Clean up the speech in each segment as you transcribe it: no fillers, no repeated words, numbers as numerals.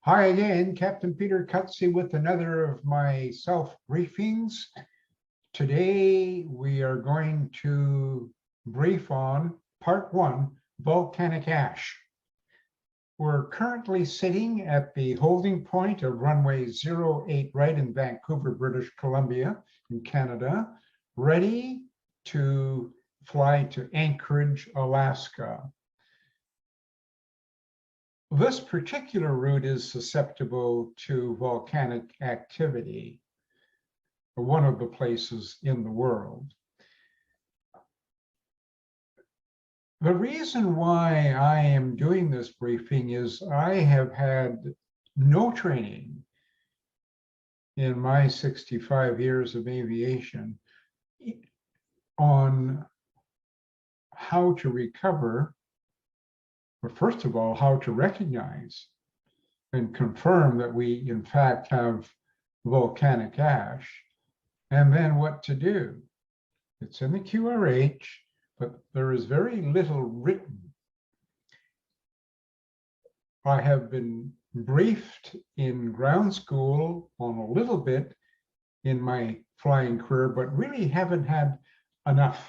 Hi again, Captain Peter Cutsey with another of my self-briefings. Today we are going to brief on part 1, volcanic ash. We're currently sitting at the holding point of runway 08 right in Vancouver, British Columbia in Canada, ready to fly to Anchorage, Alaska. This particular route is susceptible to volcanic activity, one of the places in the world. The reason why I am doing this briefing is I have had no training in my 65 years of aviation on how to recover, but first of all, how to recognize and confirm that we in fact have volcanic ash, and then what to do. It's in the QRH, but there is very little written. I have been briefed in ground school on a little bit in my flying career, but really haven't had enough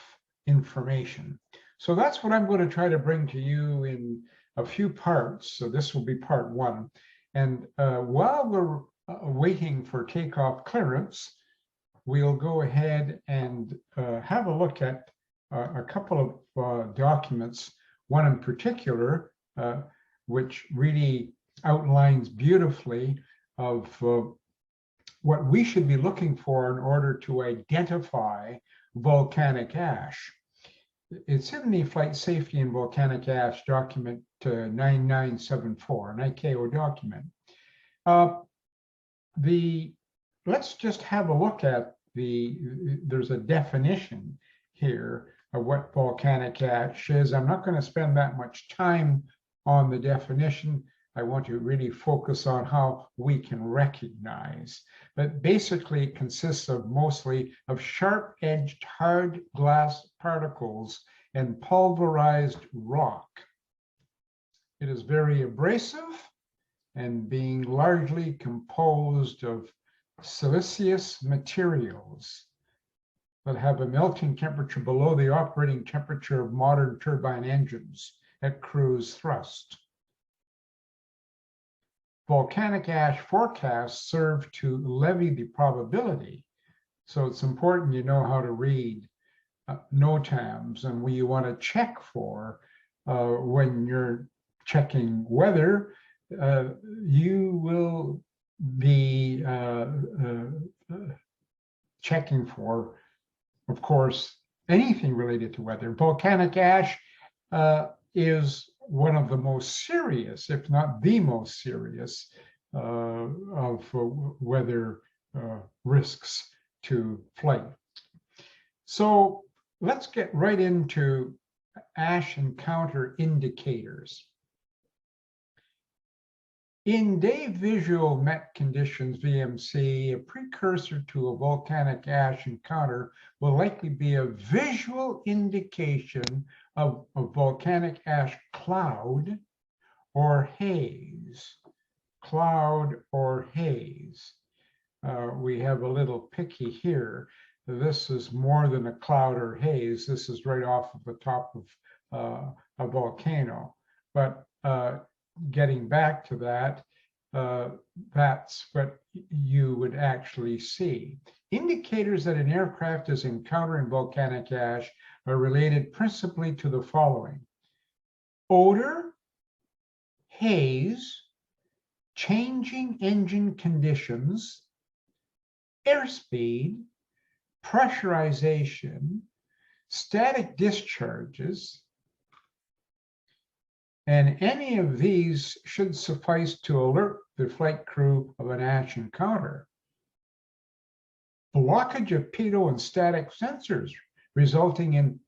information. So that's what I'm going to try to bring to you in a few parts. So this will be part 1. And while we're waiting for takeoff clearance, we'll go ahead and have a look at a couple of documents, one in particular, which really outlines beautifully of what we should be looking for in order to identify volcanic ash. It's in the Flight Safety and Volcanic Ash document 9974, an ICAO document. Let's just have a look at there's a definition here of what volcanic ash is. I'm not going to spend that much time on the definition. I want to really focus on how we can recognize. But basically it consists of mostly of sharp-edged hard glass particles and pulverized rock. It is very abrasive and being largely composed of siliceous materials that have a melting temperature below the operating temperature of modern turbine engines at cruise thrust. Volcanic ash forecasts serve to levy the probability. So it's important you know how to read NOTAMs, and what you want to check for when you're checking weather, you will be checking for, of course, anything related to weather. Volcanic ash is one of the most serious, if not the most serious, of weather risks to flight. So let's get right into ash encounter indicators. In day visual met conditions, VMC, a precursor to a volcanic ash encounter will likely be a visual indication of a volcanic ash cloud or haze. Cloud or haze. We have a little picky here. This is more than a cloud or haze. This is right off of the top of a volcano. But getting back to that, that's what you would actually see. Indicators that an aircraft is encountering volcanic ash are related principally to the following: odor, haze, changing engine conditions, airspeed, pressurization, static discharges, and any of these should suffice to alert the flight crew of an ash encounter. Blockage of pitot and static sensors resulting in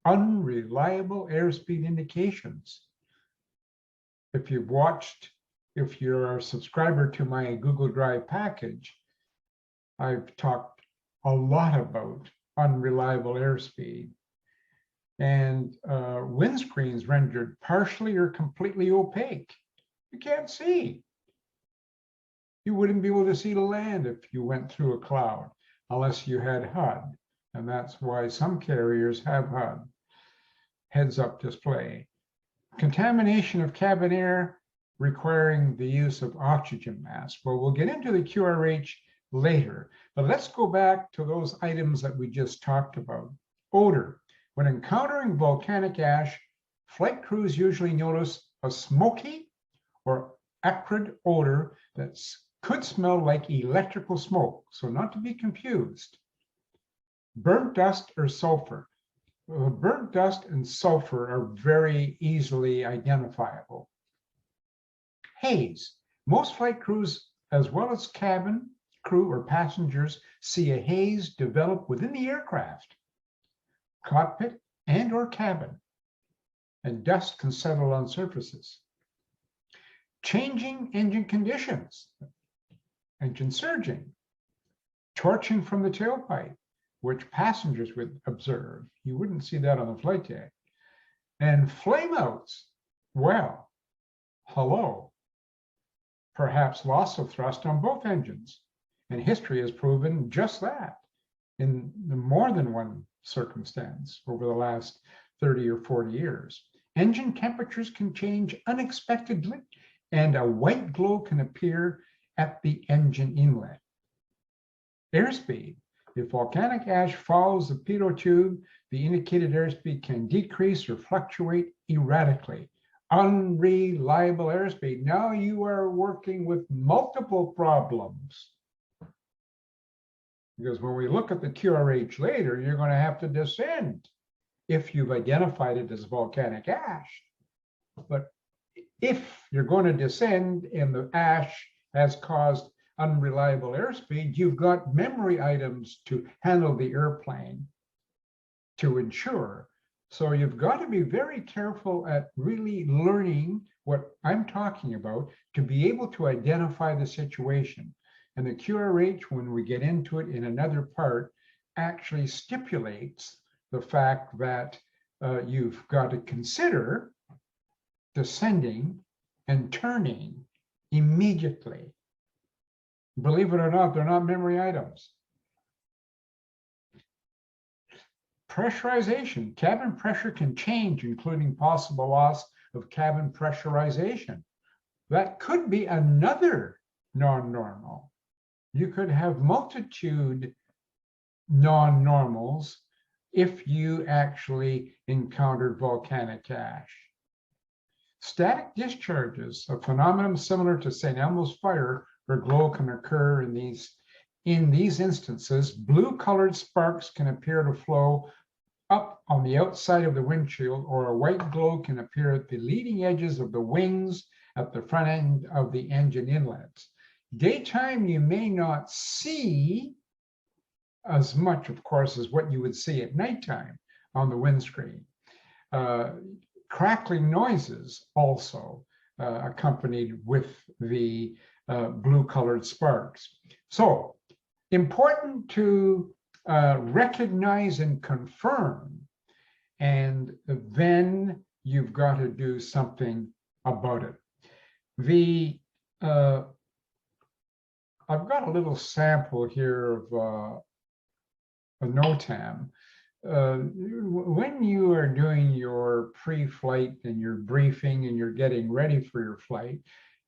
unreliable airspeed indications. If you're a subscriber to my Google Drive package, I've talked a lot about unreliable airspeed. And windscreens rendered partially or completely opaque. You can't see. You wouldn't be able to see the land if you went through a cloud unless you had HUD. And that's why some carriers have HUD, heads-up display. Contamination of cabin air requiring the use of oxygen masks. Well, we'll get into the QRH later, but let's go back to those items that we just talked about. Odor. When encountering volcanic ash, flight crews usually notice a smoky or acrid odor that could smell like electrical smoke, so not to be confused. Burnt dust or sulfur. Burnt dust and sulfur are very easily identifiable. Haze. Most flight crews, as well as cabin crew or passengers, see a haze develop within the aircraft, cockpit and or cabin, and dust can settle on surfaces. Changing engine conditions, engine surging, torching from the tailpipe, which passengers would observe. You wouldn't see that on the flight deck. And flameouts, well, hello. Perhaps loss of thrust on both engines. And history has proven just that in more than one circumstance over the last 30 or 40 years. Engine temperatures can change unexpectedly, and a white glow can appear at the engine inlet. Airspeed. If volcanic ash follows the pitot tube, the indicated airspeed can decrease or fluctuate erratically. Unreliable airspeed. Now you are working with multiple problems. Because when we look at the QRH later, you're going to have to descend if you've identified it as volcanic ash. But if you're going to descend and the ash has caused unreliable airspeed, you've got memory items to handle the airplane to ensure. So you've got to be very careful at really learning what I'm talking about to be able to identify the situation. And the QRH, when we get into it in another part, actually stipulates the fact that you've got to consider descending and turning immediately. Believe it or not, they're not memory items. Pressurization. Cabin pressure can change, including possible loss of cabin pressurization. That could be another non-normal. You could have multitude non-normals if you actually encountered volcanic ash. Static discharges, a phenomenon similar to St. Elmo's fire, where glow can occur in these instances. Blue-colored sparks can appear to flow up on the outside of the windshield, or a white glow can appear at the leading edges of the wings at the front end of the engine inlets. Daytime, you may not see as much, of course, as what you would see at nighttime on the windscreen. Crackling noises also accompanied with the blue-colored sparks. So important to recognize and confirm, and then you've got to do something about it. I've got a little sample here of a NOTAM. When you are doing your pre-flight and your briefing and you're getting ready for your flight,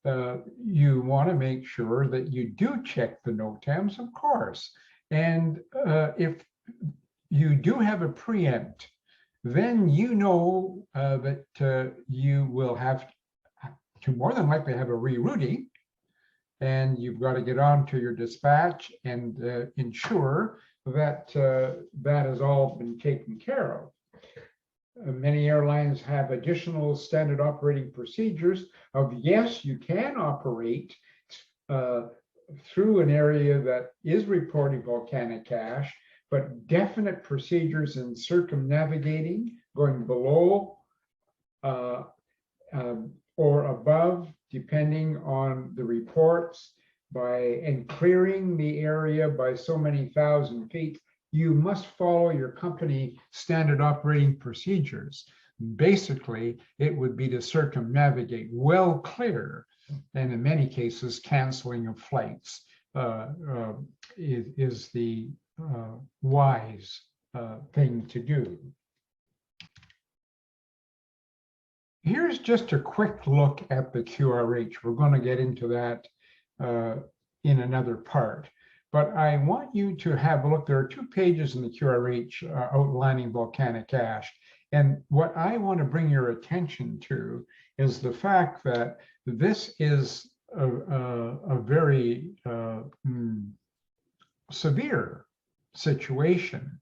you want to make sure that you do check the NOTAMs, of course. And if you do have a preempt, then you know that you will have to more than likely have a rerouting, and you've got to get on to your dispatch and ensure that that has all been taken care of. Many airlines have additional standard operating procedures of, yes, you can operate through an area that is reporting volcanic ash, but definite procedures in circumnavigating, going below or above, depending on the reports, and clearing the area by so many thousand feet. You must follow your company standard operating procedures. Basically, it would be to circumnavigate, well clear, and in many cases, canceling of flights is the wise thing to do. Here's just a quick look at the QRH. We're going to get into that in another part. But I want you to have a look. There are 2 pages in the QRH outlining volcanic ash. And what I want to bring your attention to is the fact that this is a very severe situation.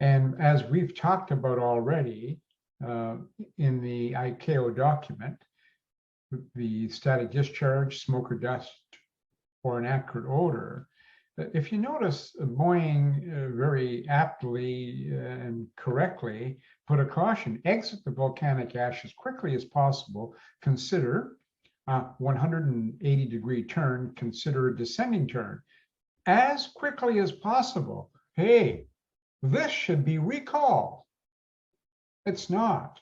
And as we've talked about already in the ICAO document, the static discharge, smoke or dust, or an acrid odor, if you notice, Boeing very aptly and correctly put a caution: exit the volcanic ash as quickly as possible. Consider a 180-degree turn, consider a descending turn as quickly as possible. Hey, this should be recall. It's not.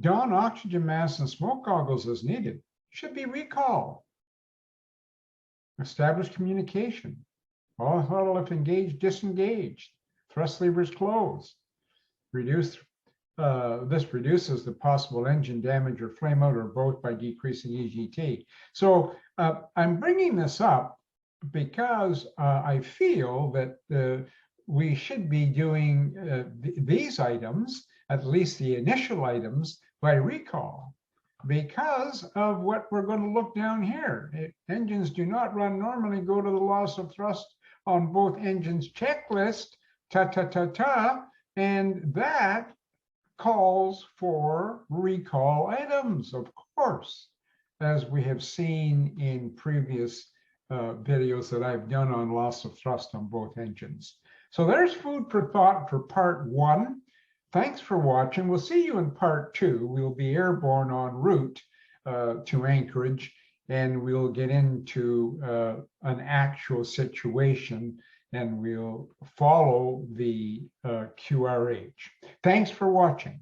Don oxygen mask and smoke goggles as needed. Should be recall. Establish communication. All throttle if engaged, disengaged. Thrust levers closed. This reduces the possible engine damage or flameout or both by decreasing EGT. So I'm bringing this up because I feel that we should be doing these items, at least the initial items, by recall, because of what we're going to look down here. Engines do not run normally, go to the loss of thrust on both engines checklist, and that calls for recall items, of course, as we have seen in previous videos that I've done on loss of thrust on both engines. So there's food for thought for part 1. Thanks for watching. We'll see you in part 2. We'll be airborne en route to Anchorage, and we'll get into an actual situation, and we'll follow the QRH. Thanks for watching.